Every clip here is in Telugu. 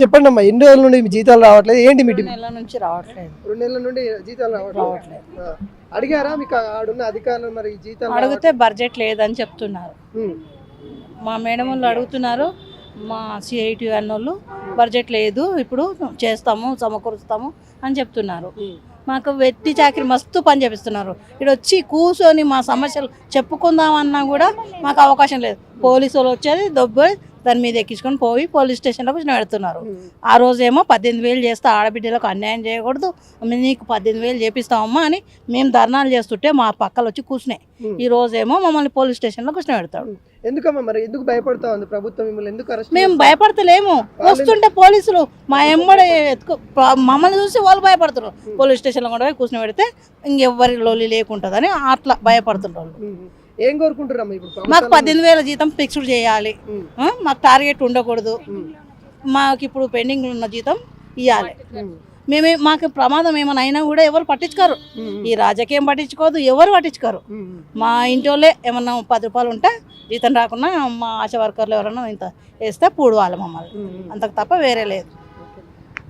చెప్పండి అమ్మా, ఎన్ని రోజుల నుండి మీ జీతాలు రావట్లేదు? ఏంటి మీ 2 నెలల నుంచి రావట్లేదు. 2 నెలల నుండి జీతాలు రావట్లేదు. అడిగారా మీకు ఆడున్న అధికారులు మరి జీతాలు? అడిగితే బడ్జెట్ లేదని చెప్తున్నారు. మా మేడం వాళ్ళు అడుగుతున్నారు, మా సిఐటి అన్నోళ్ళు బడ్జెట్ లేదు, ఇప్పుడు చేస్తాము సమకూరుస్తాము అని చెప్తున్నారు. మాకు వెట్టి చాకరీ మస్తు పని చేపిస్తున్నారు. ఇక్కడ వచ్చి కూర్చొని మా సమస్యలు చెప్పుకుందామన్నా కూడా మాకు అవకాశం లేదు. పోలీసు వాళ్ళు వచ్చేది దొబ్బ దాని మీద ఎక్కించుకొని పోయి పోలీస్ స్టేషన్లో కూర్చొని పెడుతున్నారు. ఆ రోజేమో 18,000 చేస్తే ఆడబిడ్డలకు అన్యాయం చేయకూడదు, నీకు 18,000 చేపిస్తామమ్మా అని మేము ధర్నాలు చేస్తుంటే మా పక్కలు వచ్చి కూర్చున్నాయి. ఈ రోజేమో మమ్మల్ని పోలీస్ స్టేషన్లో కూర్చొని పెడతాడు. ఎందుకమ్మా మరి ఎందుకు భయపడతా ఉంది ప్రభుత్వం? మిమ్మల్ని ఎందుకు అరెస్ట్? మేము భయపడతలేము, వస్తుంటే పోలీసులు మా ఎమ్మడి మమ్మల్ని చూసి వాళ్ళు భయపడుతున్నారు. పోలీస్ స్టేషన్లో కూడా పోయి కూర్చొని పెడితే ఇంకెవ్వరి లోలి లేకుంటుందని అట్లా భయపడుతున్నారు. ఏం కోరుకుంటున్నాం ఇప్పుడు? మాకు 18,000 జీతం ఫిక్స్డ్ చేయాలి, మాకు టార్గెట్ ఉండకూడదు, మాకు ఇప్పుడు పెండింగ్ ఉన్న జీతం ఇవ్వాలి. మాకు ప్రమాదం ఏమైనా అయినా కూడా ఎవరు పట్టించుకోరు, ఈ రాజకీయం పట్టించుకోదు, ఎవరు పట్టించుకోరు. మా ఇంటి వాళ్ళే ఏమన్నా 10 రూపాయలు ఉంటే జీతం రాకుండా మా ఆశా వర్కర్లు ఎవరన్నా ఇంత వేస్తే పూడవాలి మమ్మల్ని, అంతకు తప్ప వేరే లేదు.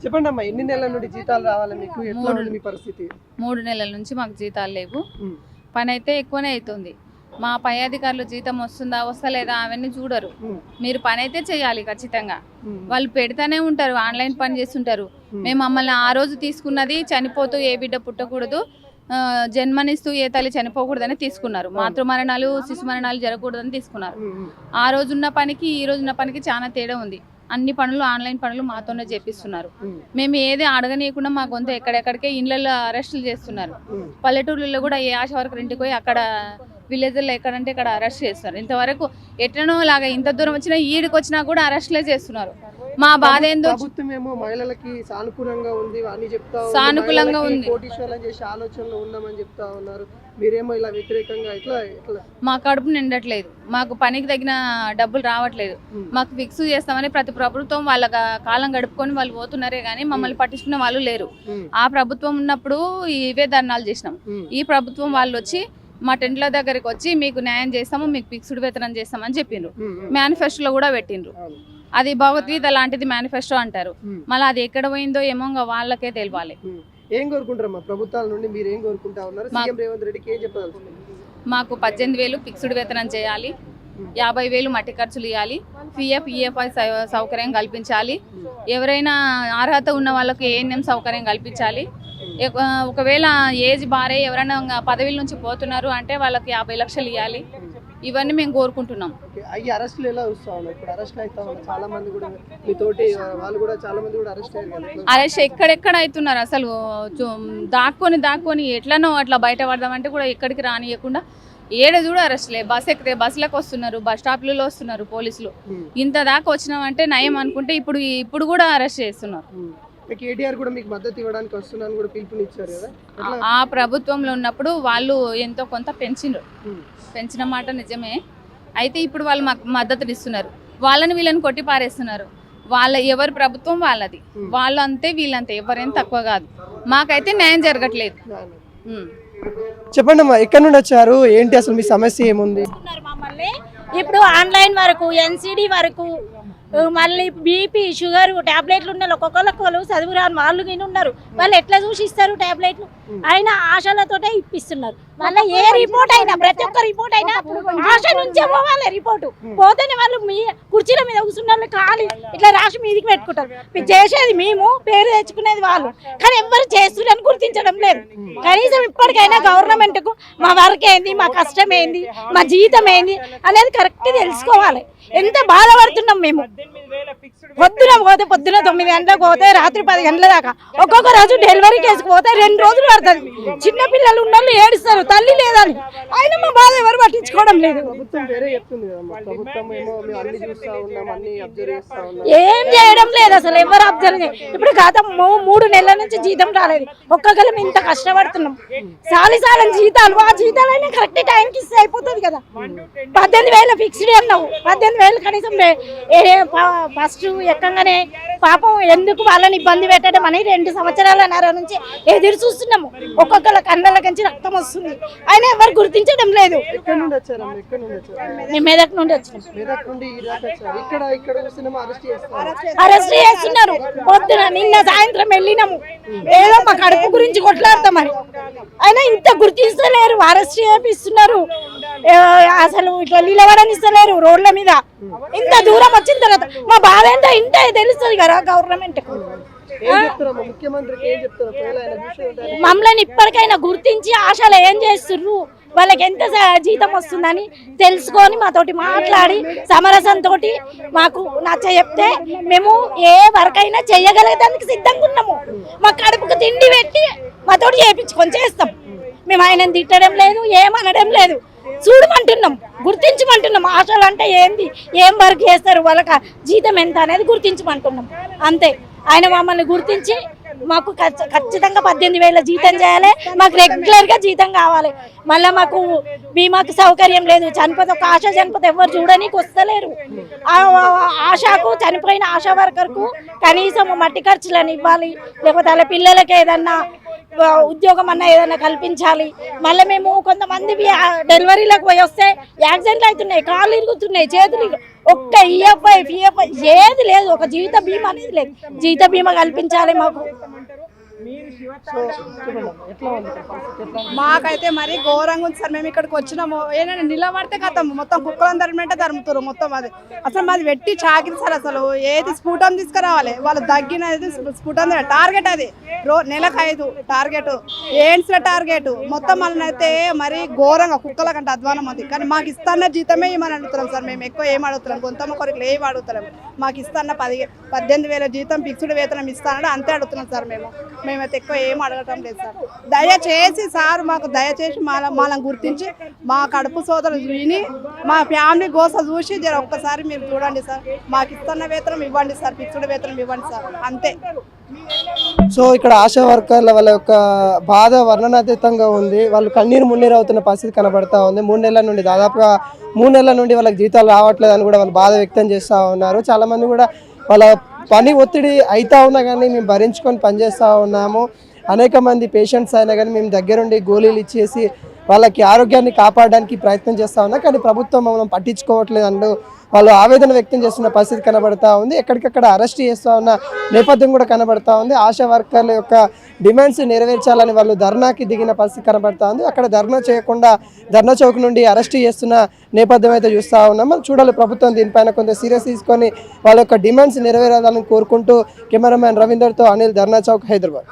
చెప్పండి అమ్మా, ఎన్ని నెలల నుండి జీతాలు రావాలి మీకు? ఎట్లా ఉంది మీ పరిస్థితి? 3 నెలల నుంచి మాకు జీతాలు లేవు. పని అయితే ఎక్కువనే అవుతుంది. మా పై అధికారులు జీతం వస్తుందా వస్తలేదా అవన్నీ చూడరు. మీరు పని అయితే చేయాలి ఖచ్చితంగా. వాళ్ళు పెడతానే ఉంటారు, ఆన్లైన్ పని చేస్తుంటారు. మేము మమ్మల్ని ఆ రోజు తీసుకున్నది చనిపోతూ ఏ బిడ్డ పుట్టకూడదు, జన్మనిస్తూ ఏ తల్లి చనిపోకూడదని తీసుకున్నారు. మాతృమరణాలు శిశు మరణాలు జరగకూడదని తీసుకున్నారు. ఆ రోజున్న పనికి ఈ రోజున్న పనికి చాలా తేడా ఉంది. అన్ని పనులు ఆన్లైన్ పనులు మాతోనే చేపిస్తున్నారు. మేము ఏది అడగనీయకుండా మా గొంతు ఎక్కడెక్కడికే ఇళ్ళల్లో అరెస్టులు చేస్తున్నారు. పల్లెటూర్లలో కూడా ఏ ఆశ వరకు ఇంటికి పోయి అక్కడ విలేజ్లో ఎక్కడంటే ఇక్కడ అరెస్ట్ చేస్తున్నారు. ఇంతవరకు ఎట్లనో లాగా ఇంత దూరం వచ్చినా ఈడికి వచ్చినా కూడా అరెస్ట్లే చేస్తున్నారు. మా బాధ ఏందో, మహిళలకి సానుకూలంగా ఉంది అని చెప్తా, సానుకూలంగా ఉంది, కోటీశ్వరం చేసే ఆలోచనలో ఉన్నామని చెప్తా ఉన్నారు. మీరేమో ఇలా వ్యతిరేకంగా ఇట్లా మా కడుపు నిండట్లేదు, మాకు పనికి తగిన డబ్బులు రావట్లేదు. మాకు ఫిక్స్ చేస్తామని ప్రతి ప్రభుత్వం వాళ్ళ కాలం గడుపుకొని వాళ్ళు పోతున్నారే కానీ మమ్మల్ని పట్టించుకునే వాళ్ళు లేరు. ఆ ప్రభుత్వం ఉన్నప్పుడు ఇవే ధర్నాలు చేసినాం. ఈ ప్రభుత్వం వాళ్ళు వచ్చి మా టెంట్ల దగ్గరికి వచ్చి మీకు న్యాయం చేస్తాము, మీకు ఫిక్స్డ్ వేతనం చేస్తామని చెప్పిండ్రు. మేనిఫెస్టోలో కూడా పెట్టిండ్రు. అది భగవద్గీత లాంటిది మేనిఫెస్టో అంటారు. మళ్ళీ అది ఎక్కడ పోయిందో ఏమో వాళ్ళకే తెలియాలి. ఏం కోరుకుంటారమ్మా ప్రభుత్వాల నుండి? మీరు ఏం కోరుకుంటా ఉన్నారు? సీఎం రేవంత్ రెడ్డికి ఏం చెప్పదలుచుకున్నారు? మాకు 18,000 ఫిక్స్డ్ వేతనం చేయాలి, 50,000 మట్టి ఖర్చులు ఇవ్వాలి, పిఎఫ్ ఈఎఫ్ఐ సౌకర్యం కల్పించాలి, ఎవరైనా అర్హత ఉన్న వాళ్ళకి ఏఎన్ఎం సౌకర్యం కల్పించాలి. ఒకవేళ ఏజ్ బారే ఎవరైనా పదవిల నుంచి పోతున్నారు అంటే వాళ్ళకి 50 లక్షలు ఇవ్వాలి. ఇవన్నీ మేము కోరుకుంటున్నాం. అరెస్టులు ఎలా వస్తా ఉన్నాయి? ఇప్పుడు అరెస్టులు అవుతా ఉన్నాయి చాలా మంది కూడా, మీతోటి వాళ్ళు కూడా చాలా మంది కూడా అరెస్ట్ అయ్యారు. అరెస్ట్ ఎక్కడెక్కడ అవుతున్నారు అసలు, దాక్కొని ఎట్లనో అట్లా బయట పడదామంటే కూడా ఎక్కడికి రానియకుండా ఏడ చూడ అరెస్ట్లే. బస్ ఎక్కితే బస్సులకు వస్తున్నారు, బస్ స్టాప్లలో వస్తున్నారు పోలీసులు. ఇంత దాకా వచ్చినామంటే నయం అనుకుంటే ఇప్పుడు కూడా అరెస్ట్ చేస్తున్నారు. కేటీఆర్ కూడా మీకు మద్దతు ఇవ్వడానికి వస్తున్నాను కూడా పిలుపునిచ్చారు కదా. ఆ ప్రభుత్వంలో ఉన్నప్పుడు వాళ్ళు ఎంతో కొంత పెంచిన మాట నిజమే. అయితే ఇప్పుడు వాళ్ళు మాకు మద్దతుని ఇస్తున్నారు, వాళ్ళని వీళ్ళని కొట్టి పారేస్తున్నారు. ఎవరి ప్రభుత్వం వాళ్ళది, వాళ్ళు అంతే వీళ్ళంతే, ఎవరేం తక్కువ కాదు. మాకైతే న్యాయం జరగట్లేదు. చెప్పండి అమ్మా, ఎక్కడి నుండి వచ్చారు, ఏంటి అసలు మీ సమస్య ఏముంది? మమ్మల్ని ఇప్పుడు ఆన్లైన్ వరకు ఎన్సిడి వరకు మళ్ళీ బీపీ షుగర్ టాబ్లెట్లు ఉన్న ఒక్కొక్కరు చదువు రాని వాళ్ళు ఉన్నారు. వాళ్ళు ఎట్లా చూసి ఇస్తారు టాబ్లెట్లు? అయినా ఆశలతోటే ఇప్పిస్తున్నారు. మళ్ళీ ఏ రిపోర్ట్ అయినా ప్రతి ఒక్క రిపోర్ట్ అయినా ఆశ నుంచే పోవాలి. రిపోర్టు పోతేనే వాళ్ళు మీ కుర్చీల మీద కూర్చున్న ఖాళీ ఇట్లా రాసి మీదికి పెట్టుకుంటారు. చేసేది మేము, పేరు తెచ్చుకునేది వాళ్ళు. కానీ ఎవరు చేస్తున్నారని గుర్తించడం లేదు. కనీసం ఇప్పటికైనా గవర్నమెంట్ కు మా వర్క్ ఏంది, మా కష్టం ఏంది, మా జీతం ఏంది అనేది కరెక్ట్ తెలుసుకోవాలి. ఎంత బాధపడుతున్నాం మేము. పొద్దున 9 గంటలకు పోతే రాత్రి 10 గంటల దాకా, ఒక్కొక్క రోజు డెలివరీ కేసుకు పోతే 2 రోజులు పడుతుంది. చిన్న పిల్లలు ఉన్న వాళ్ళు ఏడుస్తారు, తల్లి లేదని. అయినా మా బాధ ఎవరు పట్టించుకోవడం లేదు. ఏం చేయడం లేదు అసలు, ఎవరు అబ్జర్వ్. ఇప్పుడు గత 3 నెలల నుంచి జీతం రాలేదు. ఒక్కొక్కరు ఇంత కష్టపడుతున్నాం. సాలిసాలని జీతాలు, ఆ జీతాలైనా కరెక్ట్ టైంకి ఇస్తే అయిపోతుంది కదా. 18,000 ఫిక్స్డ్ అన్నావు, 18,000 15,000 కనీసం ఫస్ట్ ఎక్కంగానే పాపం ఎందుకు వాళ్ళని ఇబ్బంది పెట్టడం అని 2 సంవత్సరాలన్నర నుంచి ఎదురు చూస్తున్నాము. ఒక్కొక్కళ్ళ కళ్ళ కంచి రక్తం వస్తుంది, ఆయన ఎవరు గుర్తించడం లేదు. ఎక్కడి నుండి వచ్చారమ్మా? ఎక్కడి నుండి వచ్చారు? మేము మెదక్ నుండి వచ్చినాం. మెదక్ నుండి ఈ దాకా వచ్చారు. ఇక్కడ చూస్తున్నామా అరెస్ట్ చేస్తారు? అరెస్ట్ చేస్తున్నారు. పొద్దున నిన్న సాయంత్రం వెళ్ళినాము ఏదో మా కడుపు గురించి కొట్లాడతామని, అయినా ఇంత గుర్తిస్తలేరు. అరెస్ట్ చేపిస్తున్నారు, అసలు ఇట్లా నిలబడనిస్తలేరు రోడ్ల మీద. ఇంత దూరం వచ్చిన తర్వాత మా బాధ ఏంటో ఇంటే తెలుస్తుంది కదా గవర్నమెంట్. ముఖ్యమంత్రికి ఏం చెప్తారు? మమ్మల్ని ఇప్పటికైనా గుర్తించి ఆశలు ఏం చేస్తుర్రు, వాళ్ళకి ఎంత జీతం వస్తుందని తెలుసుకొని మాతోటి మాట్లాడి సమరసంతో మాకు నచ్చ చెప్తే మేము ఏ వర్క్ అయినా చెయ్యగలిగేదానికి సిద్ధంగా ఉన్నాము. మా కడుపుకు తిండి పెట్టి మాతోటి చేయించుకొని చేస్తాం. మేము ఆయనను తిట్టడం లేదు, ఏమనడం లేదు, చూడమంటున్నాం, గుర్తించమంటున్నాం. ఆశలు అంటే ఏంది, ఏం వర్క్ చేస్తారు, వాళ్ళకి జీతం ఎంత అనేది గుర్తించమంటున్నాం అంతే. ఆయన మమ్మల్ని గుర్తించి మాకు ఖచ్చితంగా 18,000 జీతం చేయాలి, మాకు రెగ్యులర్గా జీతం కావాలి. మళ్ళీ మాకు బీమాకు సౌకర్యం లేదు. చనిపోతే ఒక ఆశ చనిపోతే ఎవరు చూడడానికి వస్తలేరు. ఆశకు చనిపోయిన ఆశా వర్కర్కు కనీసం మట్టి ఖర్చులను ఇవ్వాలి, లేకపోతే వాళ్ళ పిల్లలకి ఏదన్నా ఉద్యోగం అన్నా ఏదైనా కల్పించాలి. మళ్ళీ మేము కొంతమంది డెలివరీలకు పోయి వస్తే యాక్సిడెంట్లు అవుతున్నాయి, కాళ్ళు ఇరుగుతున్నాయి, చేతులు ఒక్క ఈఎఫ్ఐ పిఎఫ్ఐ ఏది లేదు, ఒక జీవిత బీమా అనేది లేదు. జీవిత బీమా కల్పించాలి మాకు. మాకైతే మరి ఘోరంగా ఉంది సార్. మేము ఇక్కడికి వచ్చినాము, ఏంటంటే నిలబడితే కథం మొత్తం కుక్కలను తరిమినట్టే తరుముతారు మొత్తం. అది అసలు మాది వెట్టి చాకిరి సార్. అసలు ఏది స్ఫూటం తీసుకురావాలి, వాళ్ళు తగ్గినది స్ఫూటం టార్గెట్, అది నెలకు 5 టార్గెట్, ఏండ్స్ల టార్గెట్ మొత్తం. మనల్ని అయితే మరి ఘోరంగా కుక్కల కంటే అధ్వానం ఉంది. కానీ మాకు ఇస్తాన్న జీతమే ఏమని అడుగుతున్నాం సార్. మేము ఎక్కువ ఏం అడుగుతున్నాం, కొంతమ్మ కొరకు ఏమి అడుగుతున్నాం. మాకు ఇస్తాన్న 18,000 జీతం ఫిక్స్డ్ వేతనం ఇస్తానని అంతే అడుగుతున్నాం సార్. మేమైతే ఎక్కువ ఏం అడగటం లేదు సార్. దయచేసి సార్ మాకు దయచేసి మనల్ని గుర్తించి మా కడుపు సోదరులు విని మా ఫ్యామిలీ గోస చూసి ఒక్కసారి మీరు చూడండి సార్. మాకు ఇస్తున్న వేతనం ఇవ్వండి సార్, ఫిక్స్డ్ వేతనం ఇవ్వండి సార్, అంతే. సో ఇక్కడ ఆశా వర్కర్ల వాళ్ళ యొక్క బాధ వర్ణనాతీతంగా ఉంది. వాళ్ళు కన్నీరు మున్నీరు అవుతున్న పరిస్థితి కనబడతా ఉంది. 3 నెలల నుండి దాదాపుగా 3 నెలల నుండి వాళ్ళకి జీతాలు రావట్లేదు అని కూడా వాళ్ళు బాధ వ్యక్తం చేస్తూ ఉన్నారు. చాలామంది కూడా వాళ్ళ పని ఒత్తిడి అవుతా ఉన్నా కానీ మేము భరించుకొని పనిచేస్తూ ఉన్నాము. అనేక మంది పేషెంట్స్ అయినా కానీ మేము దగ్గరుండి గోళీలు ఇచ్చేసి వాళ్ళకి ఆరోగ్యాన్ని కాపాడడానికి ప్రయత్నం చేస్తూ ఉన్నాం. కానీ ప్రభుత్వం మమ్మల్ని పట్టించుకోవట్లేదు అంటూ వాళ్ళు ఆవేదన వ్యక్తం చేస్తున్న పరిస్థితి కనబడతా ఉంది. ఎక్కడికక్కడ అరెస్ట్ చేస్తూ ఉన్న నేపథ్యం కూడా కనబడతా ఉంది. ఆశా వర్కర్ల యొక్క డిమాండ్స్ నెరవేర్చాలని వాళ్ళు ధర్నాకి దిగిన పరిస్థితి కనబడతా ఉంది. అక్కడ ధర్నా చేయకుండా ధర్నా చౌక్ నుండి అరెస్ట్ చేస్తున్న నేపథ్యం అయితే చూస్తూ ఉన్నాం. మనం చూడాలి ప్రభుత్వం దీనిపైన కొంత సీరియస్ తీసుకొని వాళ్ళ యొక్క డిమాండ్స్ నెరవేరాలని కోరుకుంటూ కెమెరామ్యాన్ రవీందర్తో అనిల్, ధర్నా చౌక్, హైదరాబాద్.